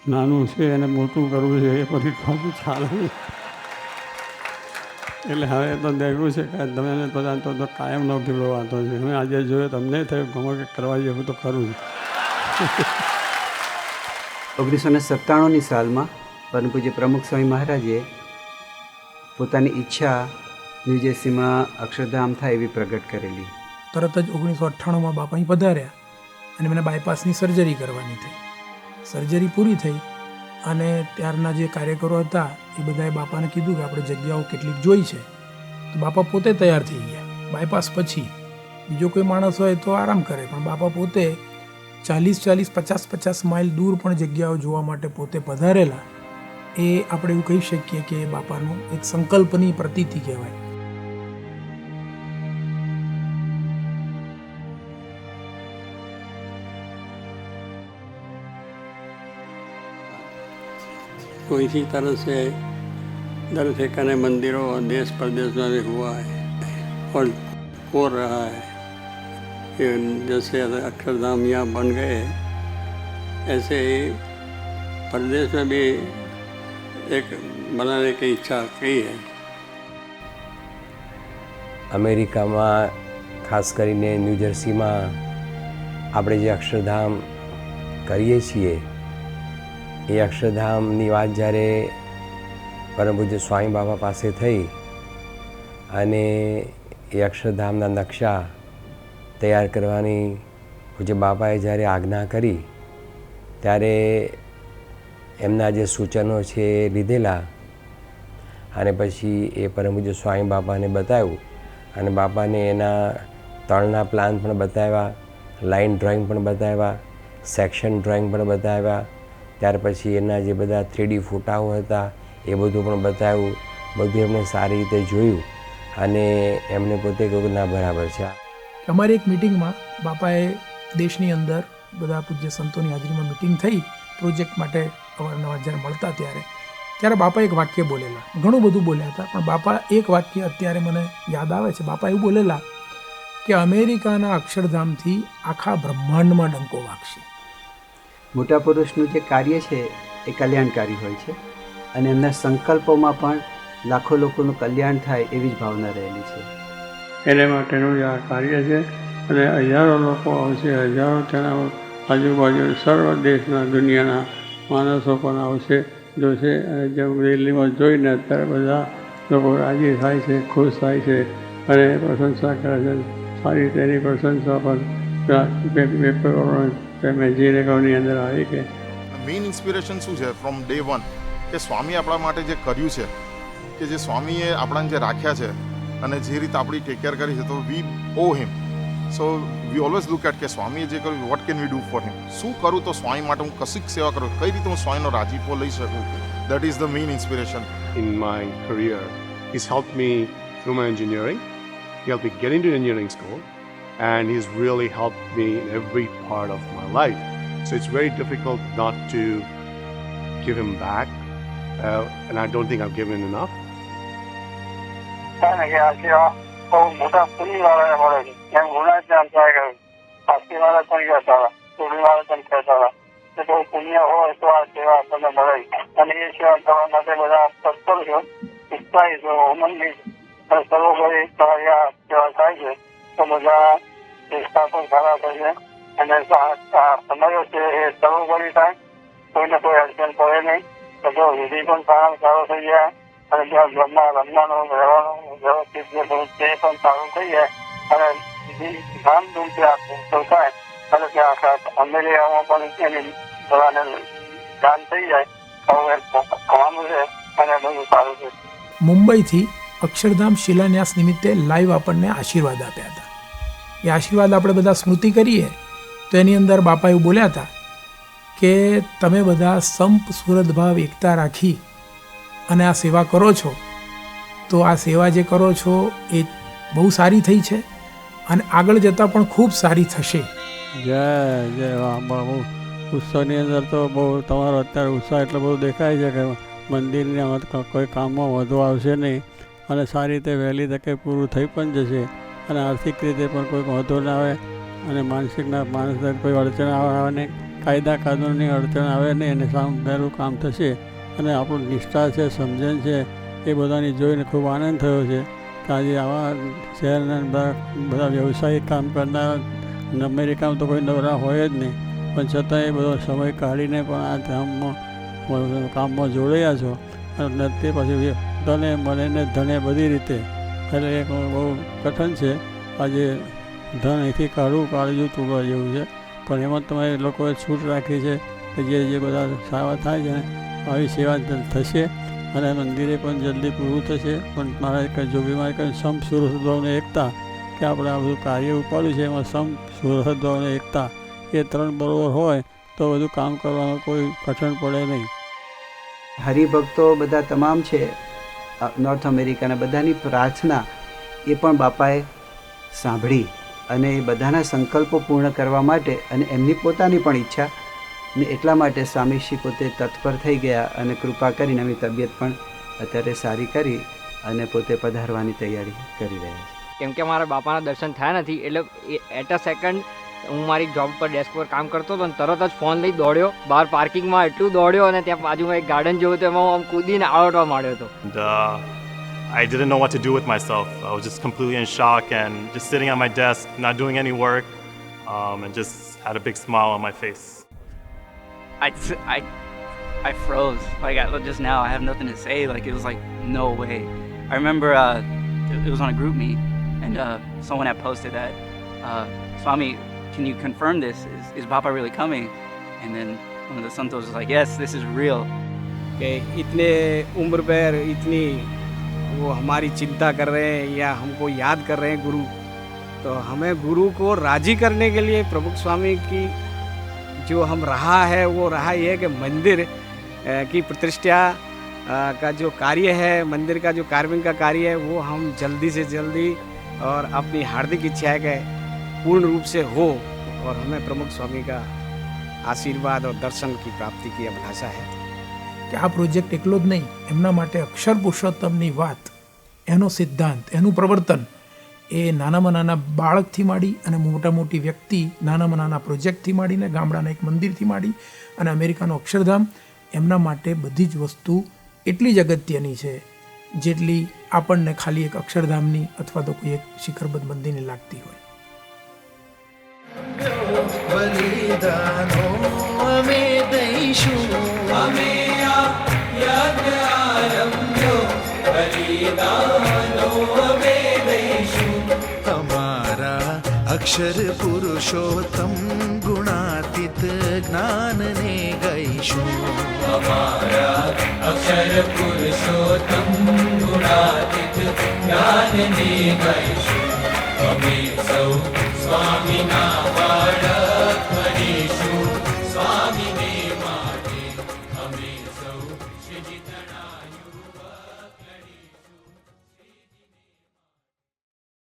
નાનું છે એને મોટું કરવું છે એ પછી પાછું ચાલે નહીં. એટલે હવે તો દેખ્યું છે કે તમે બધા તો કાયમનો પીળો વાતો છે. હું આજે જોયો તમને થયું ગમે કે કરવા જેવું તો ખરું જ. 1997ની સાલમાં પરમ પૂજ્ય પ્રમુખ સ્વામી મહારાજે પોતાની ઈચ્છા ન્યૂ જર્સીમાં અક્ષરધામ થાય એવી પ્રગટ કરેલી. તરત જ 1998માં બાપા અહીં પધાર્યા અને મને બાયપાસની સર્જરી કરવાની થઈ. સર્જરી પૂરી થઈ અને ત્યારના જે કાર્યકરો હતા એ બધાએ બાપાને કીધું કે આપણે જગ્યાઓ કેટલીક જોઈ છે. તો બાપા પોતે તૈયાર થઈ ગયા. બાયપાસ પછી બીજો કોઈ માણસ હોય તો આરામ કરે, પણ બાપા પોતે 40-50 માઇલ દૂર પણ જગ્યાઓ જોવા માટે પોતે પધારેલા. એ આપણે એવું કહી શકીએ કે બાપાનું એક સંકલ્પની પ્રતીતિ કહેવાય. तो इसी तरह से दर ठिकाने मंदिरों देश प्रदेश में भी हुआ है और हो रहा है कि जैसे अक्षरधाम यहाँ बन गए ऐसे ही प्रदेश में भी एक बनाने की इच्छा की है. અમેરિકામાં ખાસ કરીને ન્યૂ જર્સીમાં આપણે જે અક્ષરધામ કરીએ છીએ એ અક્ષરધામની વાત જ્યારે પરમ પૂજ્ય સ્વામી બાબા પાસે થઈ અને એ અક્ષરધામના નકશા તૈયાર કરવાની પૂજ્ય બાબાએ જ્યારે આજ્ઞા કરી ત્યારે એમના જે સૂચનો છે એ લીધેલા અને પછી એ પરમ પૂજ્ય સ્વામી બાબાને બતાવ્યું અને બાપાને એના તળના પ્લાન પણ બતાવ્યા, લાઇન ડ્રોઈંગ પણ બતાવ્યા, સેક્શન ડ્રોઈંગ પણ બતાવ્યા. ત્યાર પછી એના જે બધા 3D ફોટાઓ હતા એ બધું પણ બતાવ્યું. બધું એમણે સારી રીતે જોયું અને એમને પોતે કહ્યું ના બરાબર છે. અમારી એક મિટિંગમાં બાપાએ દેશની અંદર બધા પૂજ્ય સંતોની હાજરીમાં મિટિંગ થઈ પ્રોજેક્ટ માટે અવારનવાર જ્યારે મળતા ત્યારે બાપા એક વાક્ય બોલેલા. ઘણું બધું બોલ્યા હતા પણ બાપા એક વાક્ય અત્યારે મને યાદ આવે છે. બાપા એવું બોલેલા કે અમેરિકાના અક્ષરધામથી આખા બ્રહ્માંડમાં ડંકો વાગશે. મોટા પુરુષનું જે કાર્ય છે એ કલ્યાણકારી હોય છે અને એમના સંકલ્પોમાં પણ લાખો લોકોનું કલ્યાણ થાય એવી જ ભાવના રહેલી છે. એને માટેનું જ આ કાર્ય છે અને હજારો લોકો આવશે, હજારો તેના આજુબાજુ સર્વ દેશના દુનિયાના માણસો પણ આવશે, જોશે. અને જેમ દિલ્હીમાં જોઈને અત્યારે બધા લોકો રાજી થાય છે, ખુશ થાય છે અને પ્રશંસા કરે છે. સારી રીતે એની પ્રશંસા પણ પેપરો મેગઝીનોની અંદર આવી કે મેઇન ઇન્સ્પિરેશન શું છે ફ્રોમ ડે વન કે સ્વામી આપણા માટે જે કર્યું છે કે જે સ્વામીએ આપણાને જે રાખ્યા છે અને જે રીતે આપણી ટેક કેર કરી છે તો વી ઓ હિમ. સો વી ઓલવેઝ લુક એટ કે સ્વામીએ જે કર્યું what can we do for him. શું કરું તો સ્વામી માટે હું કશીક સેવા કરું, કઈ રીતે હું સ્વામીનો રાજીપો લઈ શકું. That is the main inspiration. In my career, he's helped me through my engineering. He helped me get into engineering school, and he's really helped me in every part of my life. So it's very difficult not to give him back, and I don't think I've given enough. બહુ મોટા પુણ્યવાળાને મળે છે. એમ ગુણાત્યાન થાય ગયું. આશીર્વાદ પણ ગયા સારા, પુણ્યવાળા પણ થયા સારા. તો બહુ પુણ્ય હોય તો આ સેવા આપણને મળે અને એ સેવા કરવા માટે બધા તત્પર છો, ઉત્સાહી છો, ઉમંગી અને સર્વોપરી તમારી આ સેવા થાય છે તો બધા ચેષ્ટા પણ સારા થશે અને સમયો છે એ સર્વોપરી થાય. કોઈને કોઈ અડચણ પડે નહીં. બધો વિધિ પણ સારો થઈ જાય અને ત્યાં રમવાનું રહેવાનું વ્યવસ્થિત જે બધું તે પણ સારું થઈ જાય અને ધામધૂમથી આ ઉત્સવ થાય અને ત્યાં આખા અમેરિકામાં પણ એની બધાને દાન થઈ જાય. હવે ખાવાનું છે અને બધું સારું છે. મુંબઈથી અક્ષરધામ શિલાન્યાસ નિમિત્તે લાઈવ આપણને આશીર્વાદ આપ્યા હતા. એ આશીર્વાદ આપણે બધા સ્મૃતિ કરીએ તો એની અંદર બાપા એવું બોલ્યા હતા કે તમે બધા સંપ સુરતભાવ એકતા રાખી અને આ સેવા કરો છો તો આ સેવા જે કરો છો એ બહુ સારી થઈ છે અને આગળ જતાં પણ ખૂબ સારી થશે. જય જય વાહ. બહુ ઉત્સવની અંદર તો બહુ તમારો અત્યારે ઉત્સાહ એટલો બધો દેખાય છે કે મંદિરને કોઈ કામમાં વધુ આવશે નહીં અને સારી રીતે વહેલી તકે પૂરું થઈ પણ જશે અને આર્થિક રીતે પણ કોઈ વાંધો ના આવે અને માનસિકના માણસને કોઈ અડચણ આવવાની કાયદા કાનૂનની અડચણ આવે નહીં અને સામેલું કામ થશે. અને આપણું નિષ્ઠા છે, સમજણ છે, એ બધાની જોઈને ખૂબ આનંદ થયો છે કે આજે આવા શહેરના બધા વ્યવસાયિક કામ કરનાર અમેરિકામાં તો કોઈ નવરા હોય જ નહીં, પણ છતાં એ બધો સમય કાઢીને પણ આ ધામમાં કામમાં જોડાયા છો. અને તે પછી તને મને ને ધને બધી રીતે એટલે એક બહુ કઠણ છે. આજે ધન અહીંથી કાળજું તૂટવા જેવું છે, પણ એમાં તમારે લોકોએ છૂટ રાખી છે કે જે બધા સારા થાય છે ને આવી સેવા થશે અને મંદિરે પણ જલ્દી પૂરું થશે. પણ મારા જોગીમાં કંઈ સમ સુરસદ્ભાવને એકતા કે આપણે આ બધું કાર્ય ઉપાડ્યું છે એમાં સમ સુરસદ્ભાવને એકતા એ ત્રણ બરોબર હોય તો બધું કામ કરવામાં કોઈ કઠણ પડે નહીં. હરિભક્તો બધા તમામ છે નોર્થ અમેરિકાના, બધાની પ્રાર્થના એ પણ બાપાએ સાંભળી અને એ બધાના સંકલ્પો પૂર્ણ કરવા માટે અને એમની પોતાની પણ ઈચ્છા ને એટલા માટે સ્વામીશ્રી પોતે તત્પર થઈ ગયા અને કૃપા કરીને એમની તબિયત પણ અત્યારે સારી કરી અને પોતે પધારવાની તૈયારી કરી રહ્યા છે. કેમ કે મારા બાપાના દર્શન થયા નથી એટલે એટ અ સેકન્ડ હું મારી જોબ પર ડેસ્ક પર કામ કરતો હતો અને તરત જ ફોન લઈ દોડ્યો બહાર પાર્કિંગમાં, એટલું દોડ્યો અને ત્યાં બાજુમાં એક ગાર્ડન જોયું તો એમાં હું આમ કૂદીને આવડવા માંડ્યો હતો. I didn't know what to do with myself. I was just completely in shock and just sitting at my desk, not doing any work, and just had a big smile on my face. I froze. Like just now, I have nothing to say. Like it was like no way. I remember it was on a group meet, and someone had posted that Swami, can you confirm this? Is Bapa really coming? And then one of the santos was like, yes, this is real. कि इतने उम्र पर इतनी वो हमारी चिंता कर रहे हैं या हमको याद कर रहे हैं गुरु, तो हमें गुरु को राजी करने के लिए प्रमुख स्वामी की जो हम रहा है वो रहा ये है कि मंदिर की प्रतिष्ठा का जो कार्य है, मंदिर का जो कार्विंग का कार्य है वो हम जल्दी से जल्दी और अपनी हार्दिक इच्छा है कि पूर्ण रूप से हो और हमें प्रमुख स्वामी का आशीर्वाद और दर्शन की प्राप्ति की अभिलाषा है. કે આ પ્રોજેક્ટ એકલો જ નહીં, એમના માટે અક્ષર પુરુષોત્તમની વાત, એનો સિદ્ધાંત, એનું પ્રવર્તન એ નાનામાં નાના બાળકથી માંડી અને મોટા મોટી વ્યક્તિ, નાનામાં નાના પ્રોજેક્ટથી માંડીને ગામડાના એક મંદિરથી માંડી અને અમેરિકાનું અક્ષરધામ, એમના માટે બધી જ વસ્તુ એટલી જ અગત્યની છે જેટલી આપણને ખાલી એક અક્ષરધામની અથવા તો કોઈ એક શિખરબદ્ધ મંદિરની લાગતી હોય. બલિદાનો અમે દઈશું, અમે યજ્ઞ આરંભ્યો, બલિદાનો અમે દઈશું. અમારા અક્ષર પુરુષોત્તમ ગુણાતીત જ્ઞાનને ગઈશું. અમારા અક્ષર પુરુષોત્તમ ગુણાતીત જ્ઞાનને ગઈશું. અમે સૌ સ્વામીના